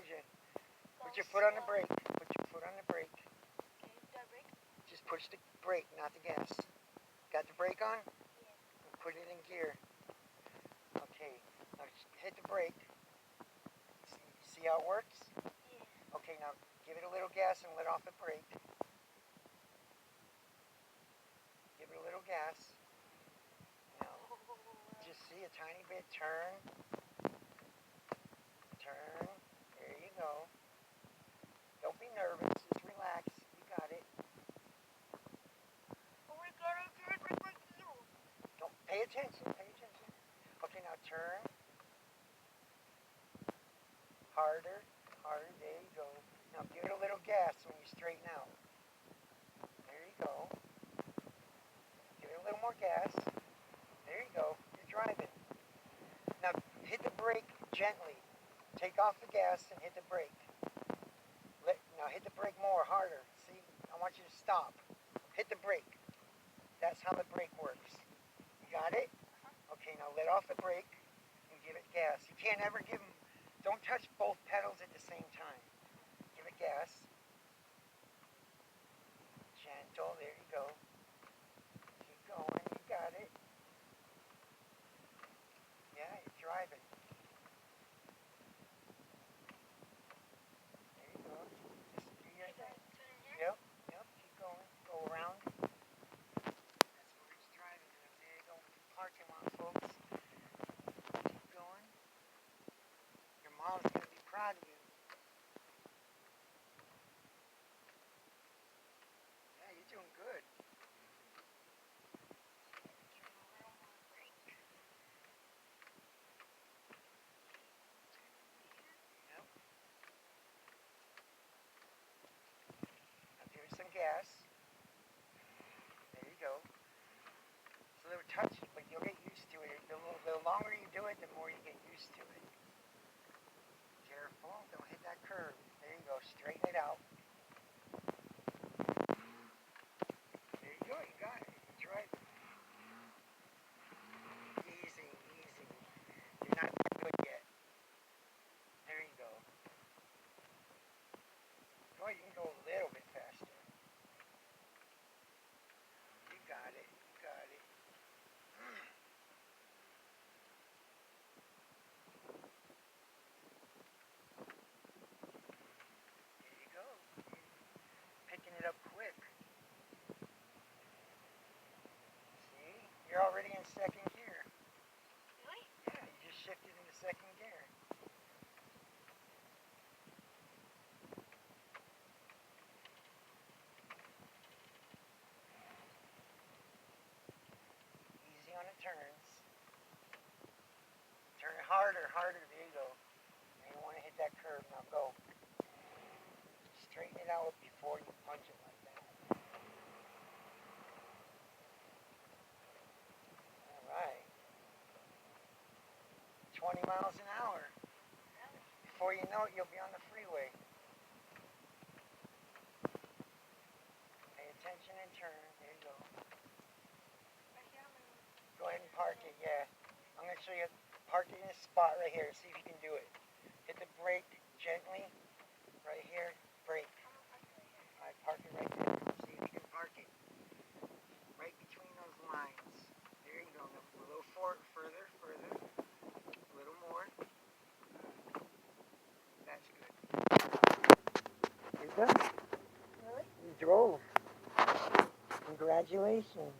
told you. Put your foot on the brake. Put your foot on the brake. Okay, the brake? Just push the brake, not the gas. Got the brake on? Yeah. Put it in gear. Okay, now hit the brake. See how it works? Yeah. Okay, now give it a little gas and let off the brake. Give it a little gas. Now, just see a tiny bit. Turn. Turn. There you go. Don't be nervous. Just relax. You got it. Oh my god, I did it with my heel. Don't pay attention. Pay attention. Okay, now turn. Harder. Harder. There you go. Now give it a little gas when you straighten out. There you go. Give it a little more gas. There you go. You're driving. Now hit the brake gently. Take off the gas and hit the brake. Now hit the brake more, harder. See, I want you to stop. Hit the brake. That's how the brake works. You got it? Okay, now let off the brake and give it gas. You can't ever give them, don't touch both pedals at the same time. Give it gas. Gentle, there you go. Keep going, you got it. Yeah, you're driving. There you go. Just do your thing. Yep, keep going. Go around. That's where he's driving. There you go. Parking lot, folks. Keep going. Your mom's going to be proud of you. Yeah, you're doing good. Yep. Now give it some gas. There you go. It's a little touchy, but you'll get used to it. The longer you do it, the more you get used to it. Careful, don't hit that curve. There you go, straighten it out. There you go, you got it. You're driving. Easy, easy. You're not good yet. There you go. Go ahead, you can go a little bit faster. You got it, you got it. There you go. Picking it up quick. See? You're already in second gear. Really? Yeah, you just shifted into second gear. Easy on the turns. Turn it harder, harder. There you go. You don't want to hit that curve. Now go. Straighten it out before you punch it like that. All right. 20 miles an hour. Before you know it, you'll be on the freeway. Pay attention and turn. There you go. Go ahead and park it, yeah. I'm going to show you. Park it in a spot right here. See if you can do it. Hit the brake gently. Right here. Brake. Alright, park it right there. See if you can park it. Right between those lines. There you go. Now, a little further. A little more. That's good. You're done. Really? You drove. Congratulations.